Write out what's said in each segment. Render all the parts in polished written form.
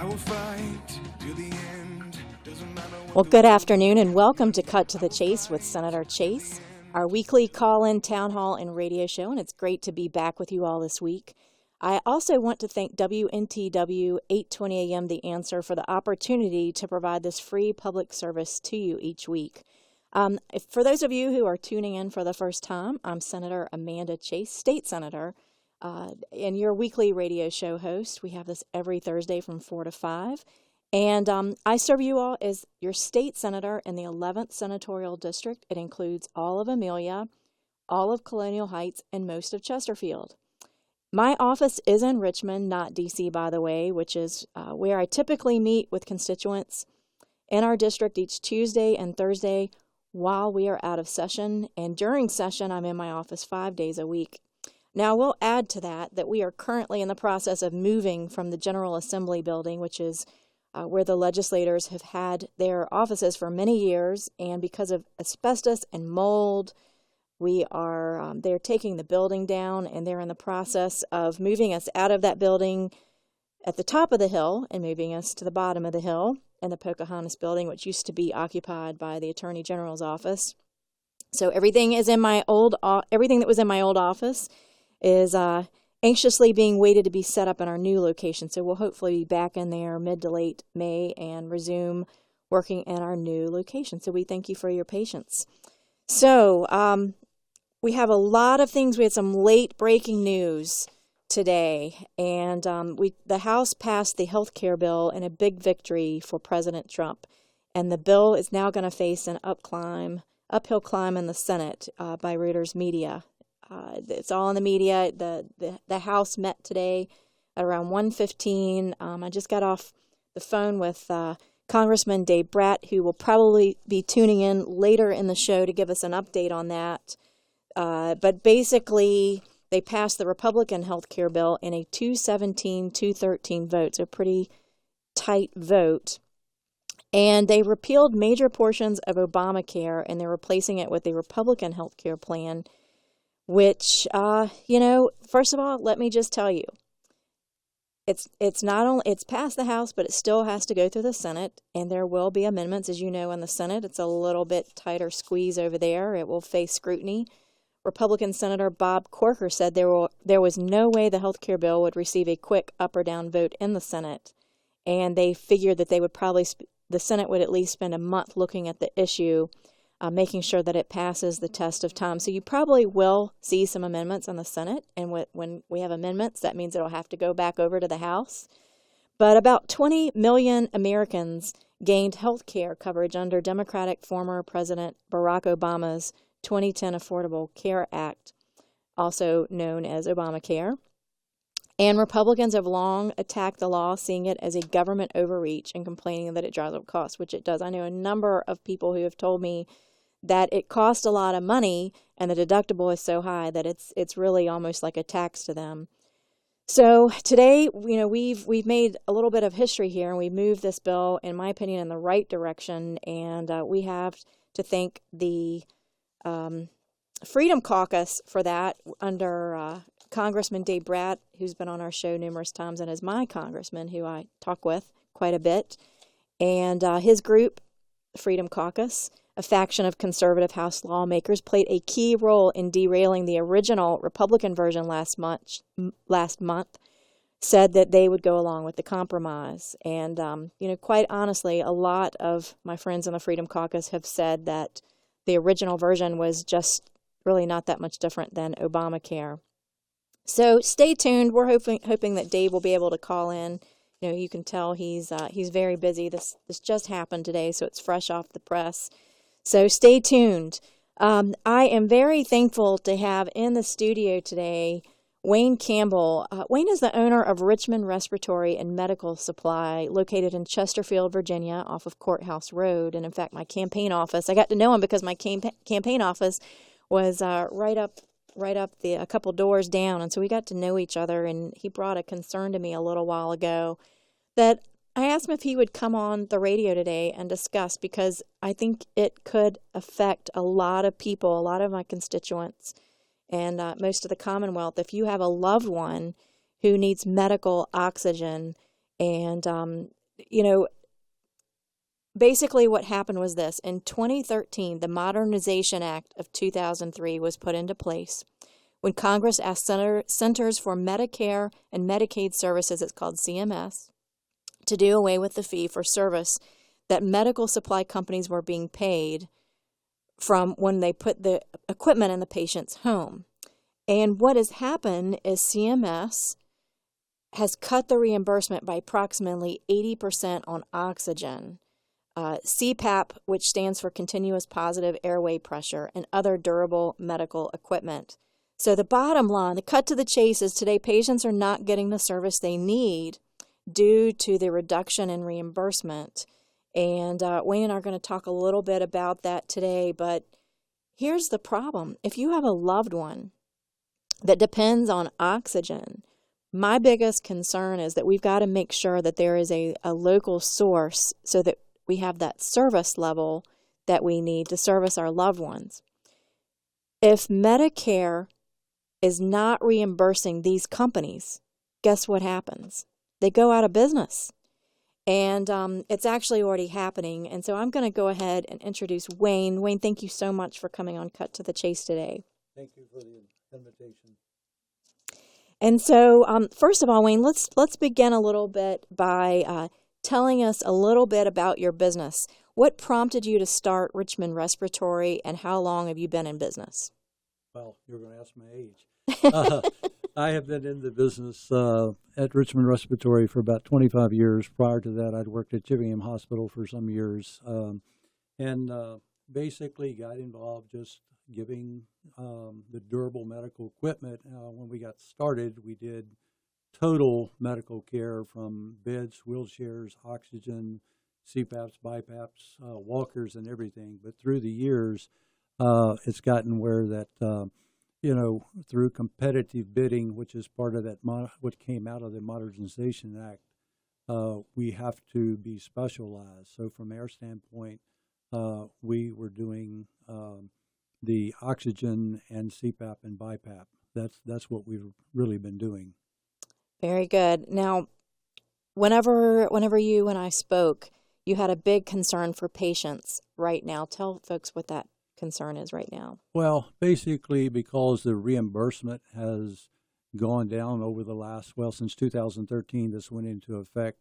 I will fight till the end. Doesn't matter what. Well, good afternoon and welcome to Cut to the Chase with Senator Chase, our weekly call-in town hall and radio show, and it's great to be back with you all this week. I also want to thank WNTW 820 AM The Answer for the opportunity to provide this free public service to you each week. For those of you who are tuning in for the first time, I'm Senator Amanda Chase, State Senator, and your weekly radio show host. We have this every Thursday from 4 to 5. And I serve you all as your state senator in the 11th Senatorial District. It includes all of Amelia, all of Colonial Heights, and most of Chesterfield. My office is in Richmond, not D.C., by the way, which is where I typically meet with constituents in our district each Tuesday and Thursday while we are out of session. And during session, I'm in my office 5 days a week. Now, we'll add to that we are currently in the process of moving from the General Assembly building, which is where the legislators have had their offices for many years, and because of asbestos and mold, they're taking the building down, and they're in the process of moving us out of that building at the top of the hill and moving us to the bottom of the hill in the Pocahontas building, which used to be occupied by the Attorney General's office. So everything that was in my old office is anxiously being waited to be set up in our new location. So we'll hopefully be back in there mid to late May and resume working in our new location. So we thank you for your patience. So we have a lot of things. We had some late breaking news today, and the House passed the health care bill in a big victory for President Trump. And the bill is now going to face an uphill climb in the Senate by Reuters Media. It's all in the media. The House met today at around 1:15. I just got off the phone with Congressman Dave Bratt, who will probably be tuning in later in the show to give us an update on that. But basically, they passed the Republican health care bill in a 217-213 vote, so a pretty tight vote. And they repealed major portions of Obamacare, and they're replacing it with a Republican health care plan, which, first of all, let me just tell you, it's passed the House, but it still has to go through the Senate, and there will be amendments, as you know, in the Senate. It's a little bit tighter squeeze over there. It will face scrutiny. Republican Senator Bob Corker said there was no way the health care bill would receive a quick up or down vote in the Senate, and they figured that the Senate would at least spend a month looking at the issue, making sure that it passes the test of time. So you probably will see some amendments in the Senate, and when we have amendments, that means it'll have to go back over to the House. But about 20 million Americans gained health care coverage under Democratic former President Barack Obama's 2010 Affordable Care Act, also known as Obamacare. And Republicans have long attacked the law, seeing it as a government overreach and complaining that it drives up costs, which it does. I know a number of people who have told me that it costs a lot of money and the deductible is so high that it's really almost like a tax to them. So today, we've made a little bit of history here, and we've moved this bill, in my opinion, in the right direction. And we have to thank the Freedom Caucus for that under Congressman Dave Bratt, who's been on our show numerous times and is my congressman, who I talk with quite a bit. And his group, Freedom Caucus, a faction of conservative House lawmakers, played a key role in derailing the original Republican version last month, said that they would go along with the compromise. And, quite honestly, a lot of my friends in the Freedom Caucus have said that the original version was just really not that much different than Obamacare. So stay tuned. We're hoping that Dave will be able to call in. You can tell he's very busy. This just happened today, so it's fresh off the press. So stay tuned. I am very thankful to have in the studio today Wayne Campbell. Wayne is the owner of Richmond Respiratory and Medical Supply, located in Chesterfield, Virginia, off of Courthouse Road. And in fact, my campaign office, I got to know him because my campaign office was right up a couple doors down. And so we got to know each other, and he brought a concern to me a little while ago that I asked him if he would come on the radio today and discuss, because I think it could affect a lot of people, a lot of my constituents, and most of the Commonwealth. If you have a loved one who needs medical oxygen And, you know, basically what happened was this. In 2013, the Modernization Act of 2003 was put into place when Congress asked Centers for Medicare and Medicaid Services, it's called CMS, to do away with the fee for service that medical supply companies were being paid from when they put the equipment in the patient's home. And what has happened is CMS has cut the reimbursement by approximately 80% on oxygen, CPAP, which stands for continuous positive airway pressure, and other durable medical equipment. So the bottom line, the cut to the chase, is today patients are not getting the service they need due to the reduction in reimbursement. And Wayne and I are going to talk a little bit about that today, but here's the problem. If you have a loved one that depends on oxygen, my biggest concern is that we've got to make sure that there is a local source so that we have that service level that we need to service our loved ones. If Medicare is not reimbursing these companies, guess what happens? They go out of business. And it's actually already happening. And so I'm going to go ahead and introduce Wayne. Wayne, thank you so much for coming on Cut to the Chase today. Thank you for the invitation. And so, first of all, Wayne, let's begin a little bit by telling us a little bit about your business. What prompted you to start Richmond Respiratory, and how long have you been in business? Well, you're going to ask my age. I have been in the business at Richmond Respiratory for about 25 years. Prior to that, I'd worked at Gillingham Hospital for some years, and basically got involved just giving the durable medical equipment. When we got started, we did total medical care from beds, wheelchairs, oxygen, CPAPs, BiPAPs, walkers, and everything. But through the years, it's gotten where that through competitive bidding, which is part of that what came out of the Modernization Act, we have to be specialized. So from our standpoint, we were doing the oxygen and CPAP and BiPAP. That's what we've really been doing. Very good. Now, whenever you and I spoke, you had a big concern for patients right now. Tell folks what that concern is right now. Well, basically because the reimbursement has gone down over the since 2013, this went into effect.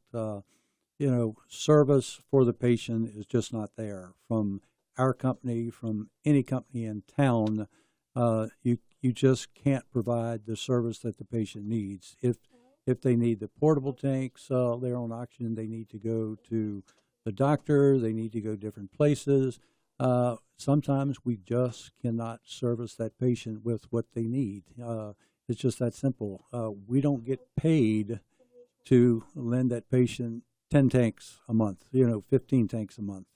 Service for the patient is just not there. From our company, from any company in town, you just can't provide the service that the patient needs. If they need the portable tanks, they're on oxygen, they need to go to the doctor, they need to go different places. Sometimes we just cannot service that patient with what they need. It's just that simple. We don't get paid to lend that patient 10 tanks a month, 15 tanks a month.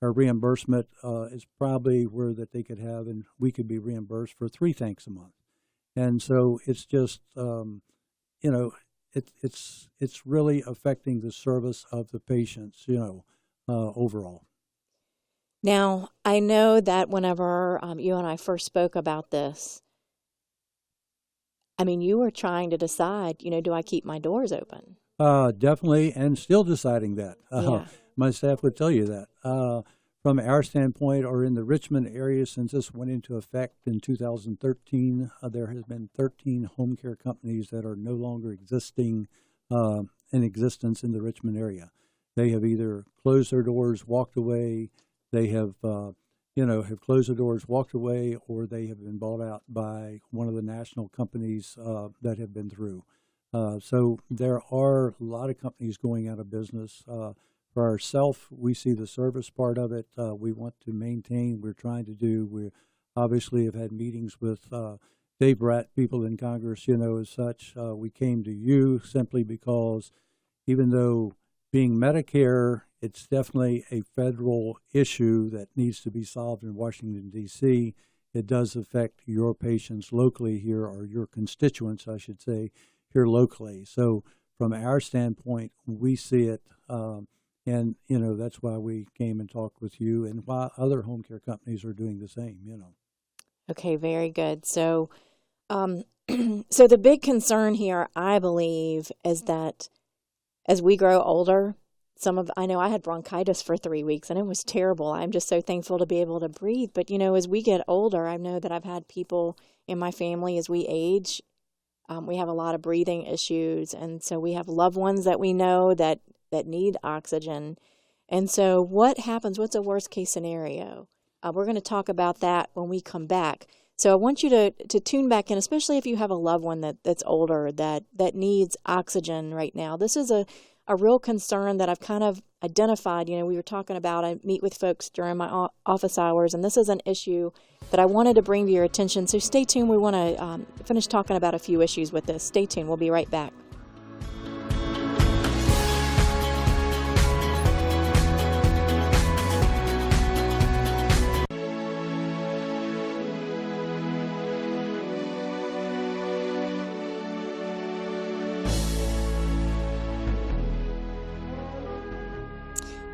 Our reimbursement is probably where that they could have, and we could be reimbursed for 3 tanks a month. And so it's just, it's really affecting the service of the patients, overall. Now, I know that whenever you and I first spoke about this, you were trying to decide, do I keep my doors open? Definitely, and still deciding that. Yeah. My staff would tell you that. From our standpoint, or in the Richmond area, since this went into effect in 2013, there has been 13 home care companies that are no longer in existence in the Richmond area. They have either closed their doors, walked away. They have, have closed their doors, walked away, or they have been bought out by one of the national companies that have been through. So there are a lot of companies going out of business. For ourselves, we see the service part of it. We want to maintain. We're trying to do. We obviously have had meetings with Dave Bratt, people in Congress, as such. We came to you simply because even though being Medicare, it's definitely a federal issue that needs to be solved in Washington, D.C. It does affect your patients locally here, or your constituents, I should say, here locally. So from our standpoint, we see it, and, that's why we came and talked with you, and why other home care companies are doing the same, Okay, very good. So, so the big concern here, I believe, is that as we grow older, I know I had bronchitis for 3 weeks and it was terrible. I'm just so thankful to be able to breathe. But, as we get older, I know that I've had people in my family as we age, we have a lot of breathing issues. And so we have loved ones that we know that need oxygen. And so what happens? What's a worst case scenario? We're going to talk about that when we come back. So I want you to tune back in, especially if you have a loved one that's older that needs oxygen right now. This is a real concern that I've kind of identified. We were talking about, I meet with folks during my office hours, and this is an issue that I wanted to bring to your attention. So stay tuned. We want to finish talking about a few issues with this. Stay tuned. We'll be right back.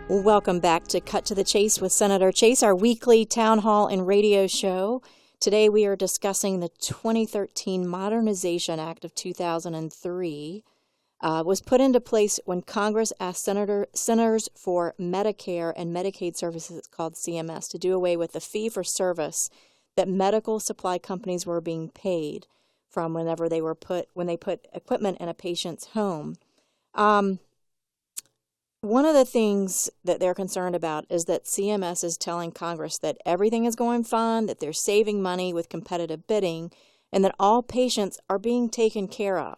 Welcome back to Cut to the Chase with Senator Chase, our weekly town hall and radio show. Today we are discussing the 2013 Modernization Act of 2003. Was put into place when Congress asked Centers for Medicare and Medicaid Services, called CMS, to do away with the fee-for-service that medical supply companies were being paid from when they put equipment in a patient's home. One of the things that they're concerned about is that CMS is telling Congress that everything is going fine, that they're saving money with competitive bidding, and that all patients are being taken care of.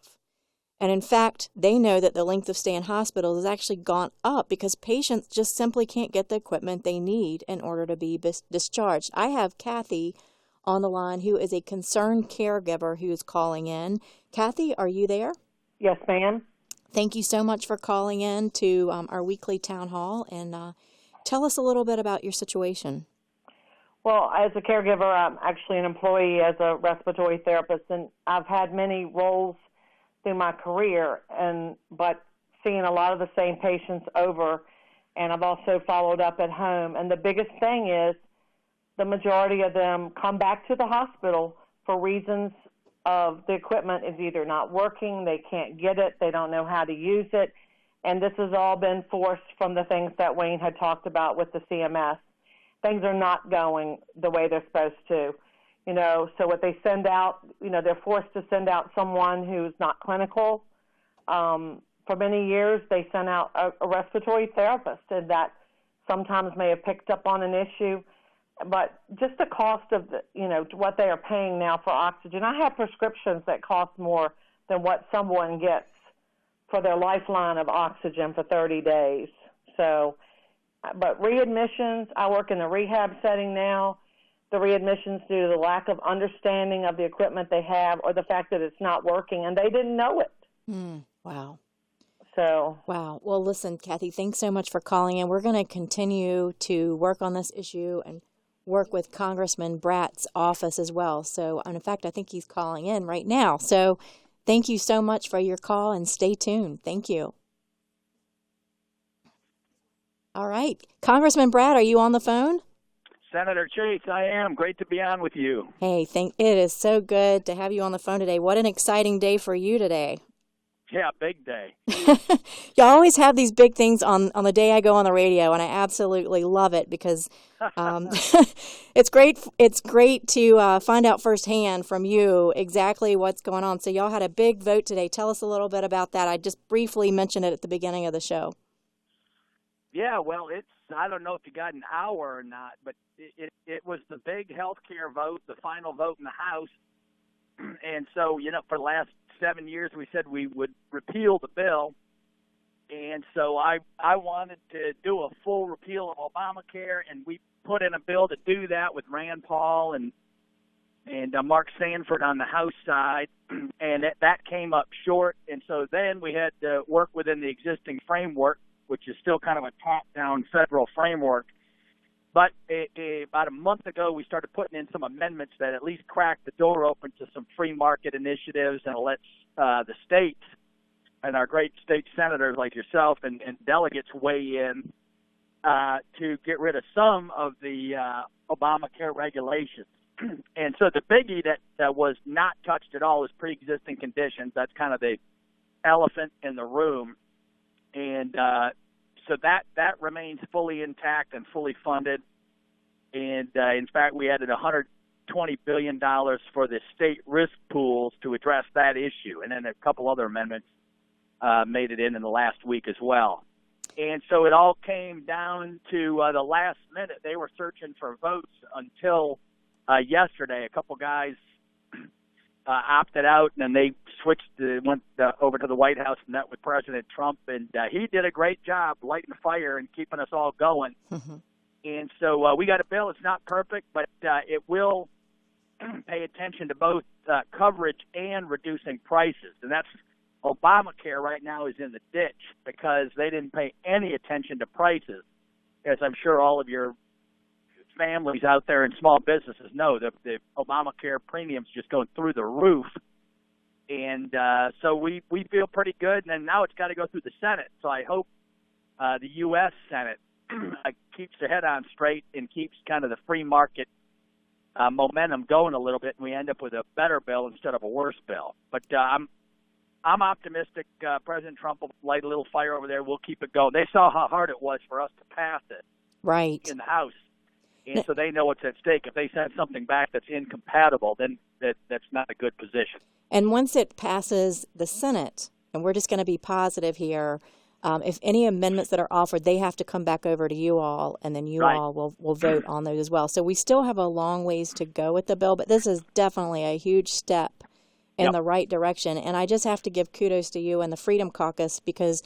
And in fact, they know that the length of stay in hospitals has actually gone up because patients just simply can't get the equipment they need in order to be discharged. I have Kathy on the line, who is a concerned caregiver who is calling in. Kathy, are you there? Yes, ma'am. Thank you so much for calling in to our weekly town hall, and tell us a little bit about your situation. Well, as a caregiver, I'm actually an employee as a respiratory therapist, and I've had many roles through my career, but seeing a lot of the same patients over, and I've also followed up at home. And the biggest thing is the majority of them come back to the hospital for reasons of the equipment is either not working, they can't get it, they don't know how to use it, and this has all been forced from the things that Wayne had talked about with the CMS. Things are not going the way they're supposed to, so what they send out, they're forced to send out someone who's not clinical. For many years, they sent out a respiratory therapist, and that sometimes may have picked up on an issue. But just the cost of what they are paying now for oxygen. I have prescriptions that cost more than what someone gets for their lifeline of oxygen for 30 days. So, but readmissions, I work in the rehab setting now. The readmissions due to the lack of understanding of the equipment they have or the fact that it's not working, and they didn't know it. Wow. Wow. Well, listen, Kathy, thanks so much for calling in. We're going to continue to work on this issue and work with Congressman Bratt's office as well. So, in fact, I think he's calling in right now. So thank you so much for your call, and stay tuned. Thank you. All right. Congressman Bratt, are you on the phone? Senator Chase, I am. Great to be on with you. Hey, it is so good to have you on the phone today. What an exciting day for you today. Yeah, big day. You always have these big things on the day I go on the radio, and I absolutely love it because it's great. It's great to find out firsthand from you exactly what's going on. So y'all had a big vote today. Tell us a little bit about that. I just briefly mentioned it at the beginning of the show. Yeah, well, I don't know if you got an hour or not, but it was the big healthcare vote, the final vote in the House. And so, for the last 7 years, we said we would repeal the bill. And so I wanted to do a full repeal of Obamacare, and we put in a bill to do that with Rand Paul and Mark Sanford on the House side, and that came up short. And so then we had to work within the existing framework, which is still kind of a top-down federal framework. But about a month ago, we started putting in some amendments that at least cracked the door open to some free market initiatives and lets the states and our great state senators like yourself and delegates weigh in to get rid of some of the Obamacare regulations. And so the biggie that was not touched at all is pre-existing conditions. That's kind of the elephant in the room. And so that remains fully intact and fully funded. And in fact, we added $120 billion for the state risk pools to address that issue. And then a couple other amendments made it in the last week as well. And so it all came down to the last minute. They were searching for votes until yesterday. A couple guys opted out, and then they went over to the White House and met with President Trump, and he did a great job lighting the fire and keeping us all going. Mm-hmm. And so we got a bill. It's not perfect, but it will pay attention to both coverage and reducing prices. And that's Obamacare right now is in the ditch because they didn't pay any attention to prices, as I'm sure all of your families out there in small businesses know. The Obamacare premiums just going through the roof. And so we feel pretty good. And now it's got to go through the Senate. So I hope the U.S. Senate keeps their head on straight and keeps kind of the free market momentum going a little bit, and we end up with a better bill instead of a worse bill. But I'm optimistic. President Trump will light a little fire over there. We'll keep it going. They saw how hard it was for us to pass it in the House. And so they know what's at stake. If they send something back that's incompatible, then that's not a good position. And once it passes the Senate, and we're just going to be positive here, if any amendments that are offered, they have to come back over to you all, and then you all will vote on those as well. So we still have a long ways to go with the bill, but this is definitely a huge step in the right direction. And I just have to give kudos to you and the Freedom Caucus because,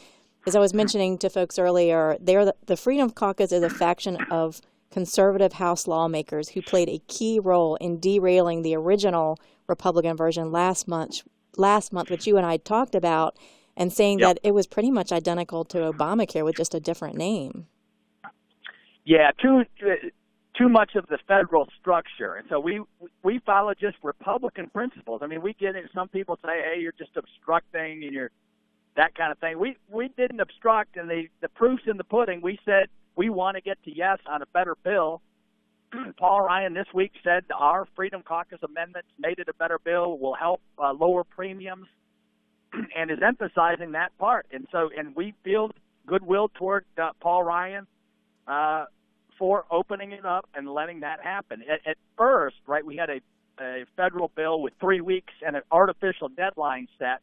as I was mentioning to folks earlier, the Freedom Caucus is a faction of conservative House lawmakers who played a key role in derailing the original Republican version last month, which you and I talked about, and saying that it was pretty much identical to Obamacare with just a different name. Yeah, too much of the federal structure. And so we follow just Republican principles. I mean, we get it. Some people say, hey, you're just obstructing and you're that kind of thing. We didn't obstruct, and the proof's in the pudding. We said we want to get to yes on a better bill. Paul Ryan this week said our Freedom Caucus amendments made it a better bill, will help lower premiums, and is emphasizing that part. And we feel goodwill toward Paul Ryan for opening it up and letting that happen. At first, we had a federal bill with 3 weeks and an artificial deadline set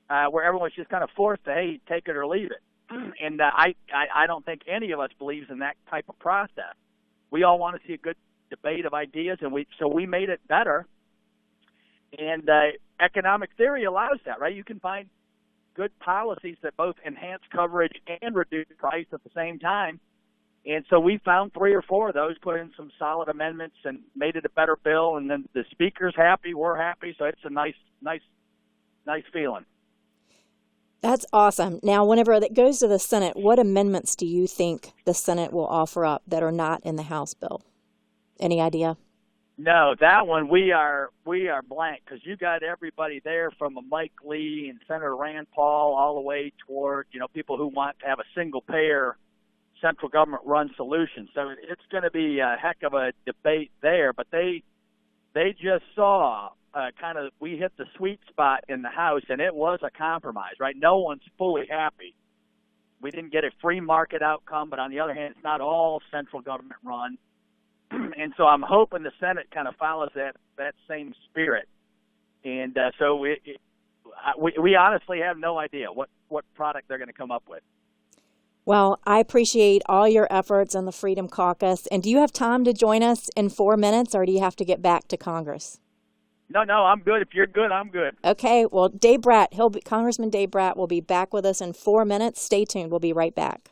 where everyone was just kind of forced to, hey, take it or leave it. And I don't think any of us believes in that type of process. We all want to see a good debate of ideas, and so we made it better. And economic theory allows that, right? You can find good policies that both enhance coverage and reduce price at the same time. And so we found 3 or 4 of those, put in some solid amendments, and made it a better bill. And then the speaker's happy, we're happy, so it's a nice feeling. That's awesome. Now, whenever it goes to the Senate, what amendments do you think the Senate will offer up that are not in the House bill? Any idea? No, that one we are blank because you got everybody there from Mike Lee and Senator Rand Paul all the way toward people who want to have a single payer central government run solution. So it's going to be a heck of a debate there. But they just saw we hit the sweet spot in the House, and it was a compromise, right? No one's fully happy. We didn't get a free market outcome, but on the other hand, it's not all central government run. And so I'm hoping the Senate kind of follows that same spirit. And so we honestly have no idea what product they're going to come up with. Well, I appreciate all your efforts on the Freedom Caucus. And do you have time to join us in 4 minutes, or do you have to get back to Congress? No, I'm good. If you're good, I'm good. Okay. Well, Dave Bratt, Congressman Dave Bratt will be back with us in 4 minutes. Stay tuned. We'll be right back.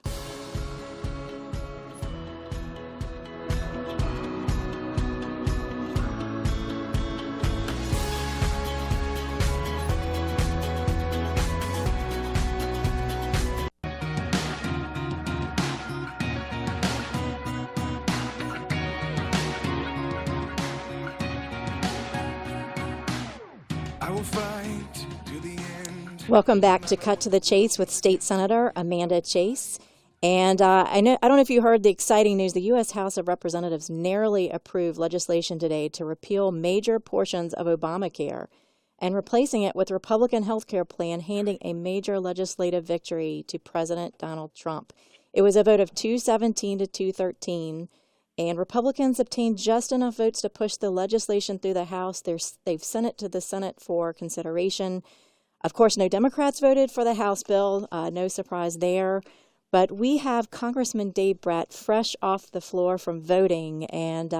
I will fight to the end. Welcome back to Cut to the Chase with State Senator Amanda Chase. And I don't know if you heard the exciting news. The U.S. House of Representatives narrowly approved legislation today to repeal major portions of Obamacare. and replacing it with Republican healthcare plan, handing a major legislative victory to President Donald Trump. It was a vote of 217 to 213, and Republicans obtained just enough votes to push the legislation through the House. They've sent it to the Senate for consideration. Of course, no Democrats voted for the House bill. No surprise there. But we have Congressman Dave Brat fresh off the floor from voting, and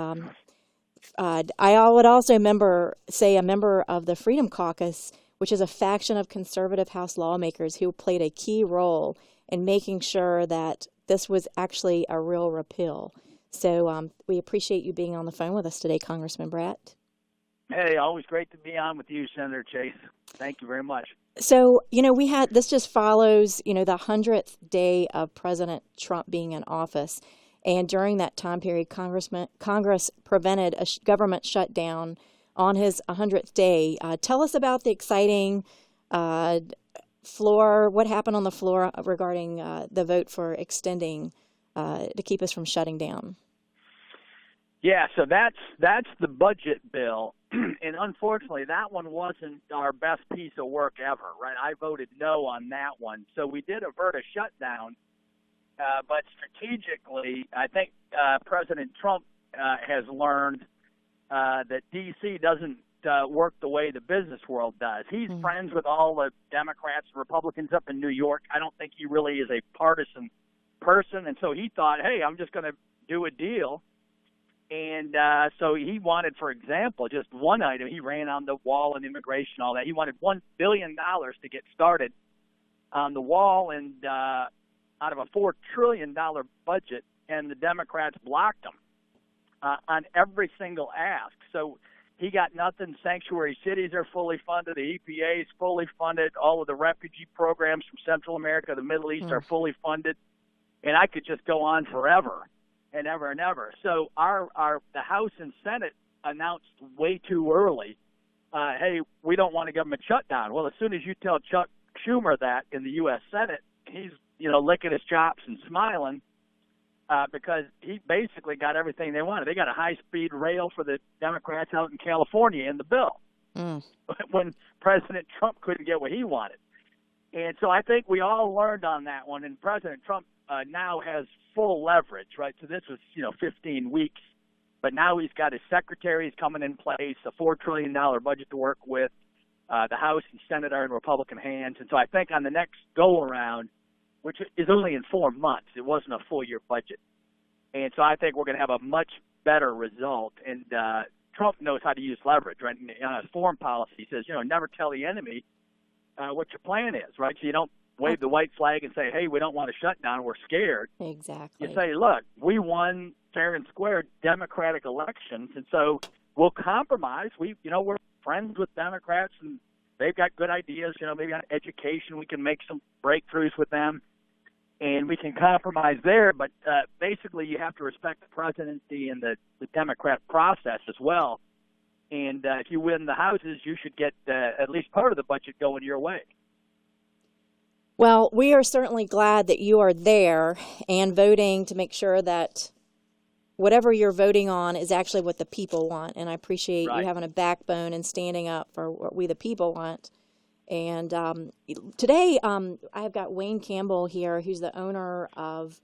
I would also say a member of the Freedom Caucus, which is a faction of conservative House lawmakers who played a key role in making sure that this was actually a real repeal. So we appreciate you being on the phone with us today, Congressman Brat. Hey, always great to be on with you, Senator Chase. Thank you very much. So, this just follows, the 100th day of President Trump being in office. And during that time period, Congress prevented a government shutdown on his 100th day. Tell us about the exciting floor, what happened on the floor regarding the vote for extending to keep us from shutting down. Yeah, so that's the budget bill, and unfortunately, that one wasn't our best piece of work ever, right? I voted no on that one, so we did avert a shutdown, but strategically, I think President Trump has learned that D.C. doesn't work the way the business world does. He's friends with all the Democrats and Republicans up in New York. I don't think he really is a partisan person, and so he thought, hey, I'm just going to do a deal. And so he wanted, for example, just one item. He ran on the wall and immigration, all that. He wanted $1 billion to get started on the wall, and out of a $4 trillion budget, and the Democrats blocked him on every single ask. So he got nothing. Sanctuary cities are fully funded. The EPA is fully funded. All of the refugee programs from Central America, the Middle East are fully funded. And I could just go on forever. And ever and ever. So the House and Senate announced way too early, hey, we don't want a government shutdown. Well, as soon as you tell Chuck Schumer that in the U.S. Senate, he's licking his chops and smiling because he basically got everything they wanted. They got a high-speed rail for the Democrats out in California in the bill when President Trump couldn't get what he wanted. And so I think we all learned on that one, and President Trump now has full leverage, right? So this was, 15 weeks, but now he's got his secretaries coming in place, a $4 trillion budget to work with. The House and Senate are in Republican hands. And so I think on the next go-around, which is only in 4 months, it wasn't a full-year budget. And so I think we're going to have a much better result. And Trump knows how to use leverage, right? And on his foreign policy, he says, never tell the enemy what your plan is, right? So you don't wave the white flag and say, hey, we don't want to shut down, we're scared. Exactly. You say, look, we won fair and square Democratic elections, and so we'll compromise. We're friends with Democrats, and they've got good ideas, maybe on education we can make some breakthroughs with them, and we can compromise there. But basically you have to respect the presidency and the Democrat process as well. And if you win the houses, you should get at least part of the budget going your way. Well, we are certainly glad that you are there and voting to make sure that whatever you're voting on is actually what the people want. And I appreciate you having a backbone and standing up for what we the people want. And today I've got Wayne Campbell here, who's the owner of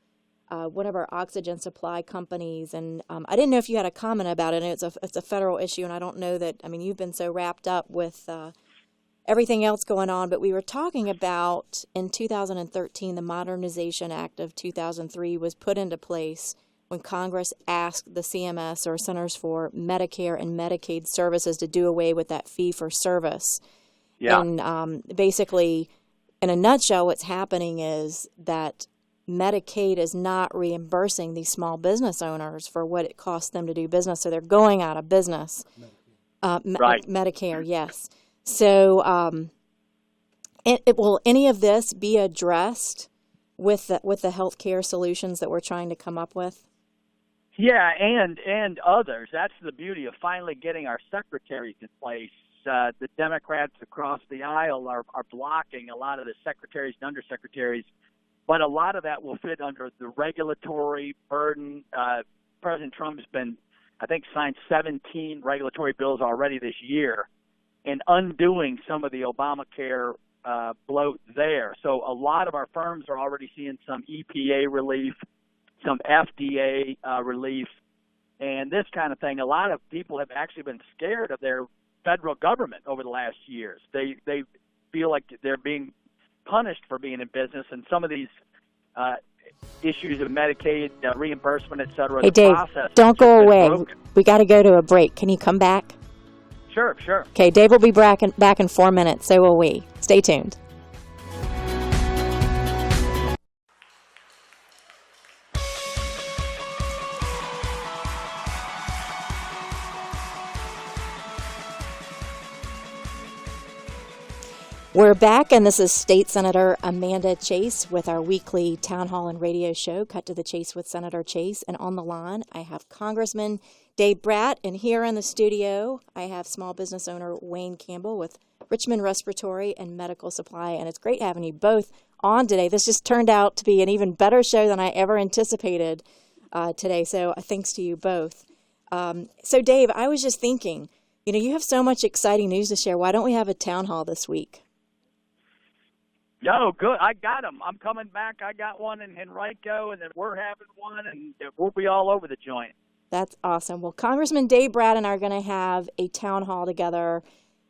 one of our oxygen supply companies. And I didn't know if you had a comment about it. It's a federal issue, and I don't know that, you've been so wrapped up with everything else going on, but we were talking about in 2013, the Modernization Act of 2003 was put into place when Congress asked the CMS, or Centers for Medicare and Medicaid Services, to do away with that fee-for-service. Yeah. And basically, in a nutshell, what's happening is that Medicaid is not reimbursing these small business owners for what it costs them to do business, so they're going out of business. Medicare, yes. So, will any of this be addressed with the healthcare solutions that we're trying to come up with? Yeah, and others. That's the beauty of finally getting our secretaries in place. The Democrats across the aisle are blocking a lot of the secretaries and undersecretaries, but a lot of that will fit under the regulatory burden. President Trump's been, I think, signed 17 regulatory bills already this year. and undoing some of the Obamacare bloat there. So a lot of our firms are already seeing some EPA relief, some FDA relief, and this kind of thing. A lot of people have actually been scared of their federal government over the last years. They feel like they're being punished for being in business, and some of these issues of Medicaid reimbursement, et cetera. Hey, Dave, don't go away. Broken. We got to go to a break. Can you come back? Sure. Okay, Dave will be back in 4 minutes. So will we. Stay tuned. We're back, and this is State Senator Amanda Chase with our weekly town hall and radio show, Cut to the Chase with Senator Chase. And on the line, I have Congressman Dave Bratt, and here in the studio, I have small business owner Wayne Campbell with Richmond Respiratory and Medical Supply. And it's great having you both on today. This just turned out to be an even better show than I ever anticipated today. So thanks to you both. So Dave, I was just thinking, you have so much exciting news to share. Why don't we have a town hall this week? No, good. I got them. I'm coming back. I got one in Henrico, and then we're having one, and we'll be all over the joint. That's awesome. Well, Congressman Dave Bratt and I are going to have a town hall together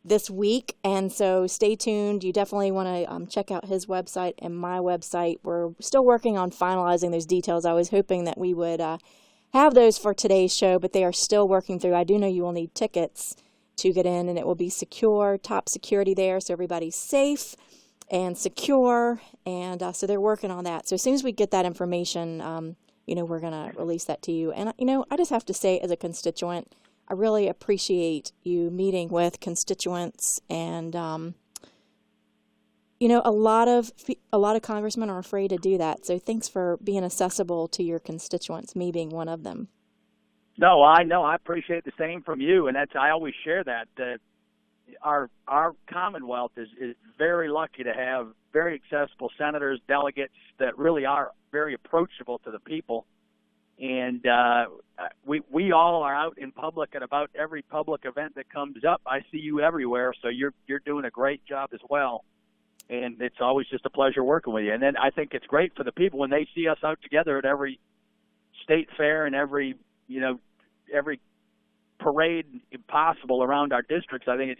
this week, and so stay tuned. You definitely want to check out his website and my website. We're still working on finalizing those details. I was hoping that we would have those for today's show, but they are still working through. I do know you will need tickets to get in, and it will be secure, top security there, so everybody's safe and secure, and so they're working on that. So as soon as we get that information, we're going to release that to you. And, I just have to say, as a constituent, I really appreciate you meeting with constituents, and, a lot of congressmen are afraid to do that. So thanks for being accessible to your constituents, me being one of them. No, I know. I appreciate the same from you, and I always share that. Our Commonwealth is very lucky to have very accessible senators, delegates that really are very approachable to the people. And we all are out in public at about every public event that comes up. I see you everywhere, so you're doing a great job as well. And it's always just a pleasure working with you. And then I think it's great for the people when they see us out together at every state fair and every parade possible around our districts. I think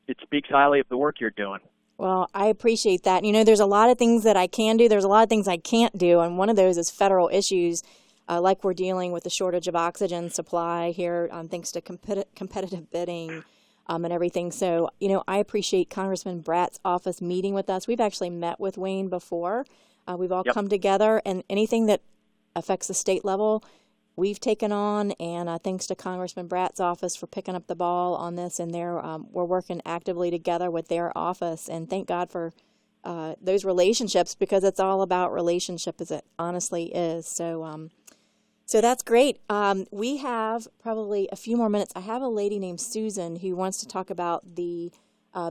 it speaks highly of the work you're doing. Well, I appreciate that. There's a lot of things that I can do. There's a lot of things I can't do, and one of those is federal issues, like we're dealing with the shortage of oxygen supply here, thanks to competitive bidding and everything. So, I appreciate Congressman Bratt's office meeting with us. We've actually met with Wayne before. We've all come together, and anything that affects the state level, we've taken on, and thanks to Congressman Bratt's office for picking up the ball on this, and we're working actively together with their office, and thank God for those relationships, because it's all about relationship, as it honestly is. So that's great. We have probably a few more minutes. I have a lady named Susan who wants to talk about the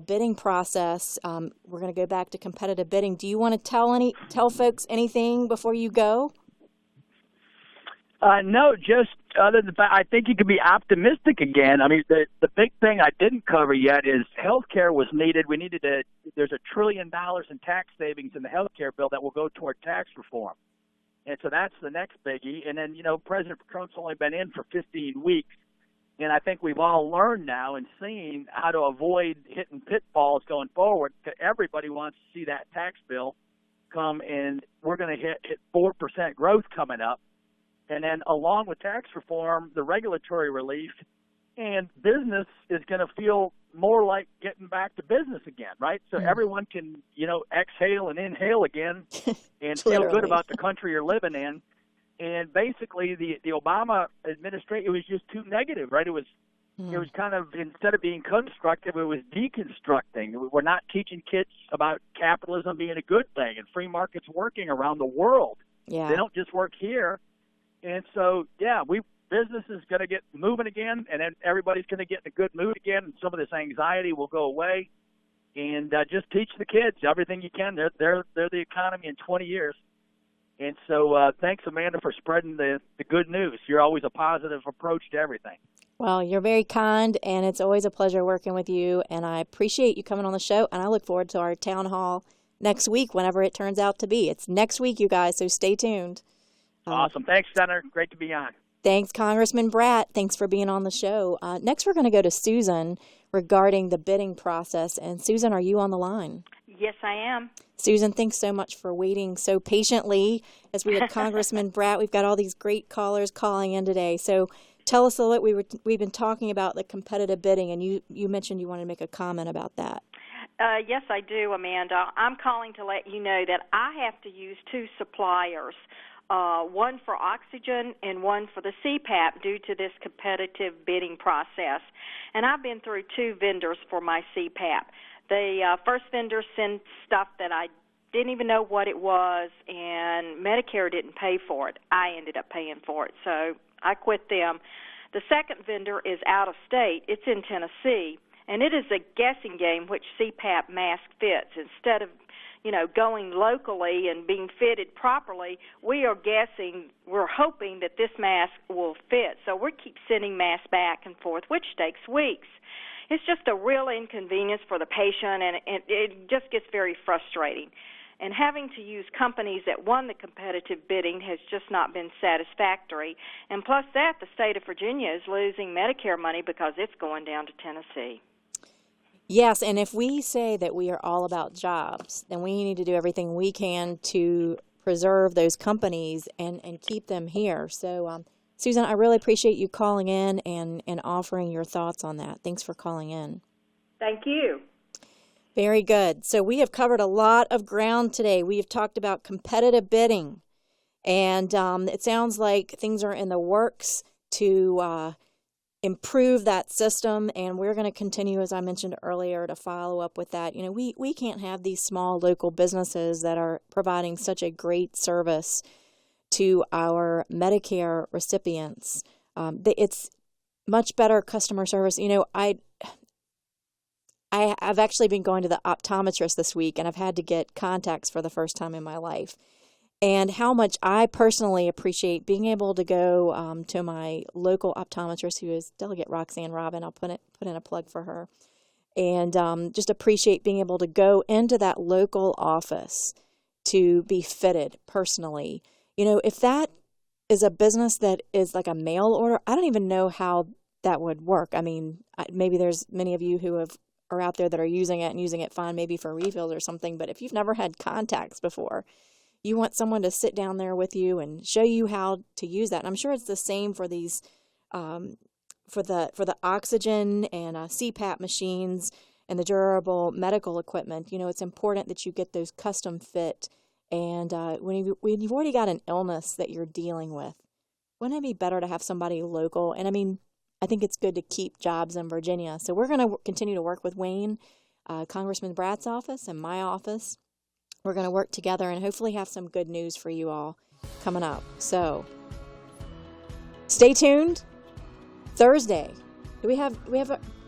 bidding process. We're going to go back to competitive bidding. Do you want to tell folks anything before you go? No, just other than I think you can be optimistic again. I mean, the big thing I didn't cover yet is healthcare was needed. There's $1 trillion in tax savings in the healthcare bill that will go toward tax reform. And so that's the next biggie. And then, President Trump's only been in for 15 weeks. And I think we've all learned now and seen how to avoid hitting pitfalls going forward. Everybody wants to see that tax bill come, and we're going to hit 4% growth coming up. And then along with tax reform, the regulatory relief, and business is going to feel more like getting back to business again, right? So everyone can, exhale and inhale again and feel good about the country you're living in. And basically the Obama administration, it was just too negative, right? It was kind of, instead of being constructive, it was deconstructing. We're not teaching kids about capitalism being a good thing and free markets working around the world. Yeah. They don't just work here. And so, business is going to get moving again, and then everybody's going to get in a good mood again, and some of this anxiety will go away. And just teach the kids everything you can. They're the economy in 20 years. And so thanks, Amanda, for spreading the good news. You're always a positive approach to everything. Well, you're very kind, and it's always a pleasure working with you, and I appreciate you coming on the show, and I look forward to our town hall next week, whenever it turns out to be. It's next week, you guys, so stay tuned. Awesome. Thanks, Senator. Great to be on. Thanks, Congressman Bratt. Thanks for being on the show. Next, we're going to go to Susan regarding the bidding process. And Susan, are you on the line? Yes, I am. Susan, thanks so much for waiting so patiently as we had Congressman Bratt. We've got all these great callers calling in today. So tell us a little bit. We've been talking about the competitive bidding, and you mentioned you wanted to make a comment about that. Yes, I do, Amanda. I'm calling to let you know that I have to use two suppliers, one for oxygen and one for the CPAP due to this competitive bidding process. And I've been through two vendors for my CPAP. The first vendor sent stuff that I didn't even know what it was, and Medicare didn't pay for it. I ended up paying for it, so I quit them. The second vendor is out of state. It's in Tennessee, and it is a guessing game which CPAP mask fits. Instead of going locally and being fitted properly, we are guessing, we're hoping that this mask will fit. So we keep sending masks back and forth, which takes weeks. It's just a real inconvenience for the patient, and it just gets very frustrating. And having to use companies that won the competitive bidding has just not been satisfactory. And plus that, the state of Virginia is losing Medicare money because it's going down to Tennessee. Yes, and if we say that we are all about jobs, then we need to do everything we can to preserve those companies and keep them here. So, Susan, I really appreciate you calling in and offering your thoughts on that. Thanks for calling in. Thank you. Very good. So we have covered a lot of ground today. We have talked about competitive bidding, and it sounds like things are in the works to improve that system, and we're going to continue, as I mentioned earlier, to follow up with that. We can't have these small local businesses that are providing such a great service to our Medicare recipients. It's much better customer service. I've actually been going to the optometrist this week, and I've had to get contacts for the first time in my life. And how much I personally appreciate being able to go to my local optometrist, who is Delegate Roxanne Robin. I'll put in a plug for her. And just appreciate being able to go into that local office to be fitted personally. If that is a business that is like a mail order, I don't even know how that would work. I mean, maybe there's many of you who are out there that are using it and using it fine, maybe for refills or something. But if you've never had contacts before, you want someone to sit down there with you and show you how to use that. And I'm sure it's the same for these, for the oxygen and CPAP machines and the durable medical equipment. It's important that you get those custom fit. And when you've already got an illness that you're dealing with, wouldn't it be better to have somebody local? And I think it's good to keep jobs in Virginia. So we're going to continue to work with Wayne, Congressman Bratt's office, and my office. We're going to work together and hopefully have some good news for you all coming up. So stay tuned. Thursday. Do we have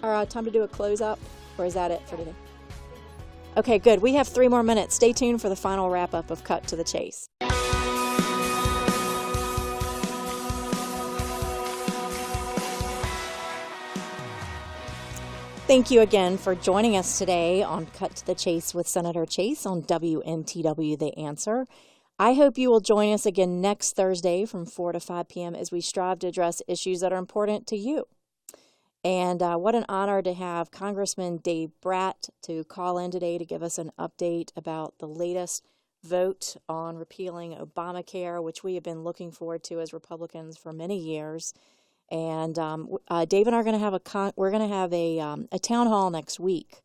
our time to do a close up, or is that it for today? Okay, good. We have 3 more minutes. Stay tuned for the final wrap up of Cut to the Chase. Thank you again for joining us today on Cut to the Chase with Senator Chase on WNTW The Answer. I hope you will join us again next Thursday from 4 to 5 p.m. as we strive to address issues that are important to you. And what an honor to have Congressman Dave Bratt to call in today to give us an update about the latest vote on repealing Obamacare, which we have been looking forward to as Republicans for many years. And Dave and I are going to have a town hall next week.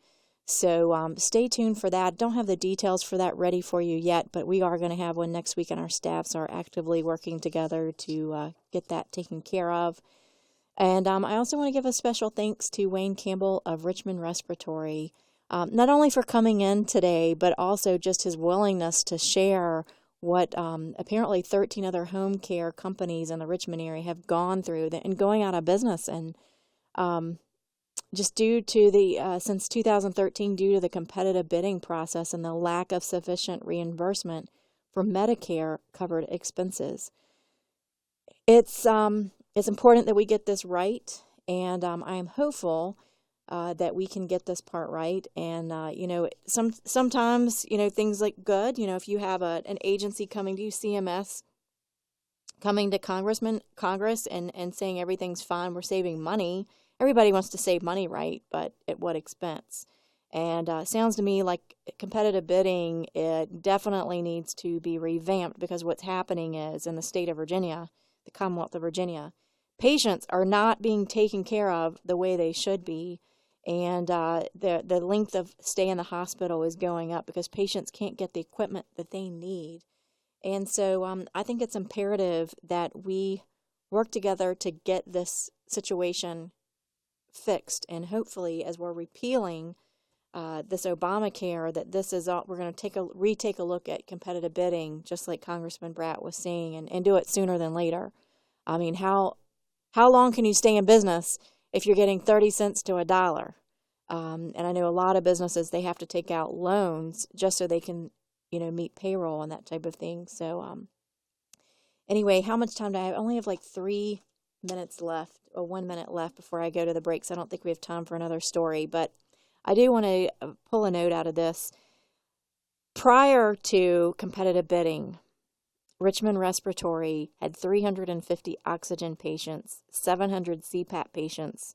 So stay tuned for that. Don't have the details for that ready for you yet, but we are going to have one next week, and our staffs are actively working together to get that taken care of. And I also want to give a special thanks to Wayne Campbell of Richmond Respiratory, not only for coming in today, but also just his willingness to share what apparently 13 other home care companies in the Richmond area have gone through and going out of business. And just due to since 2013, due to the competitive bidding process and the lack of sufficient reimbursement, for Medicare covered expenses. It's important that we get this right, and I am hopeful that we can get this part right. And sometimes things look good. If you have an agency coming to you, CMS, coming to Congress and saying everything's fine, we're saving money. Everybody wants to save money, right? But at what expense? And sounds to me like competitive bidding, it definitely needs to be revamped, because what's happening is in the state of Virginia, the Commonwealth of Virginia, patients are not being taken care of the way they should be. And the length of stay in the hospital is going up because patients can't get the equipment that they need. And so I think it's imperative that we work together to get this situation fixed. And hopefully, as we're repealing this Obamacare, that this is all, we're going to retake a look at competitive bidding, just like Congressman Bratt was saying, and do it sooner than later. I mean, how long can you stay in business if you're getting 30 cents to $1? And I know a lot of businesses, they have to take out loans just so they can, meet payroll and that type of thing. So anyway, how much time do I have? I only have like 3 minutes left, or 1 minute left before I go to the break. So I don't think we have time for another story, but I do want to pull a note out of this. Prior to competitive bidding, Richmond Respiratory had 350 oxygen patients, 700 CPAP patients,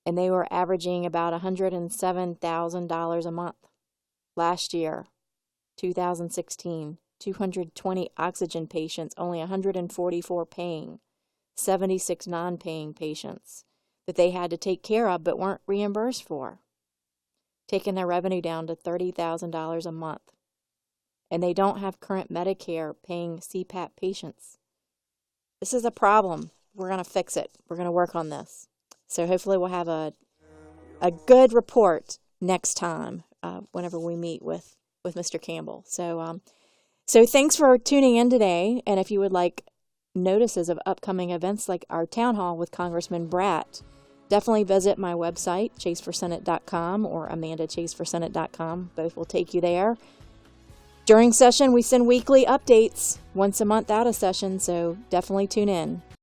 and they were averaging about $107,000 a month. Last year, 2016, 220 oxygen patients, only 144 paying, 76 non-paying patients that they had to take care of but weren't reimbursed for, taking their revenue down to $30,000 a month. And they don't have current Medicare paying CPAP patients. This is a problem. We're going to fix it. We're going to work on this. So hopefully we'll have a good report next time whenever we meet with Mr. Campbell. So thanks for tuning in today. And if you would like notices of upcoming events like our town hall with Congressman Bratt, definitely visit my website, chaseforsenate.com or amandachaseforsenate.com. Both will take you there. During session, we send weekly updates once a month out of session, so definitely tune in.